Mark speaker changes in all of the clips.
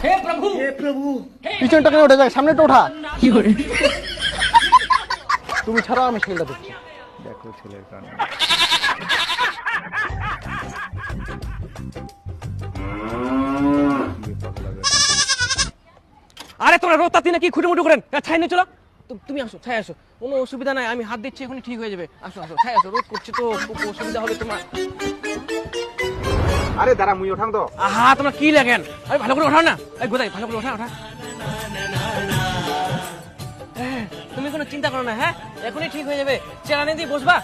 Speaker 1: हे प्रभु
Speaker 2: পিছনটা কেন ওঠা যায়, সামনেটা ওঠা। তুমি ছাড়া আমি ছেলেটা দেখছি।
Speaker 3: দেখো ছেলের কাণ্ড।
Speaker 1: আরে তোমরা রোতাতি নাকি খুঁটিমুটি করেন, ছাই নিয়ে চলো। তুমি আসো, ছাই আসো, কোনো অসুবিধা নাই, আমি হাত দিচ্ছি, এখনই ঠিক হয়ে যাবে। আসো আসো, ছাই আসো, রোদ করছে তো, খুব অসুবিধা হবে তোমার।
Speaker 3: আরে দাঁড়া, মুই ওঠাং তো।
Speaker 1: আহা, তোমরা কি লাগেন? আরে ভালো করে ওঠাও না, এই গোদাই ভালো করে ওঠা। তুমি কোনো চিন্তা করো না, হ্যাঁ এখনই ঠিক হয়ে যাবে। চেয়ার আনি দিই, বসবা?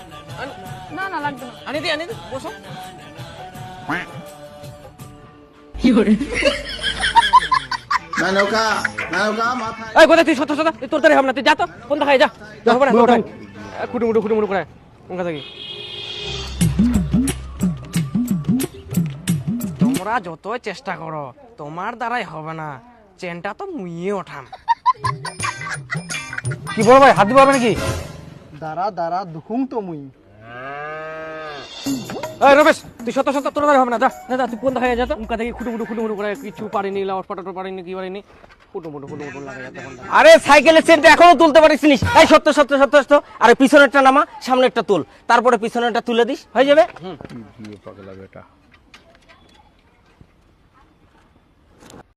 Speaker 4: না না লাগবে না।
Speaker 1: আনি দিই, বসো। এই গোদাই তুই সত্য সত্য, তোর দ্বারা হবে না, তুই যা তো, কোন দেখায় যা, হবে না খুঁটিমুটি করে ওখান থেকে। তোমরা যতই চেষ্টা করো তোমার দ্বারাই হবে না, চেনটা তো মুইয়ে ওঠাম।
Speaker 2: কি বলো ভাই, হাত দিতে পারবে নাকি? দাঁড়া দুখুং তো মুই।
Speaker 1: এই রমেশ, তুই সত্য সত্য, তোর দ্বারা হবে না, যা যা, তুই কোন দেখায় যা তো, উনকা থেকে খুঁটিমুটি করে কিছু পারিনি, লাউট পাটাটো পারিনি, কি পারিনি, খুঁটিমুটি লাগাই যা।
Speaker 5: আরে সাইকেলের চেনটা এখনো তুলতে পারিস নি? এই সত্য সত্য সত্য সত্য, আরে পিছনেরটা নামা, সামনেরটা তুল, তারপরে পিছনেরটা তুলে দিস, হয়ে যাবে।
Speaker 3: পাগলা বেটা।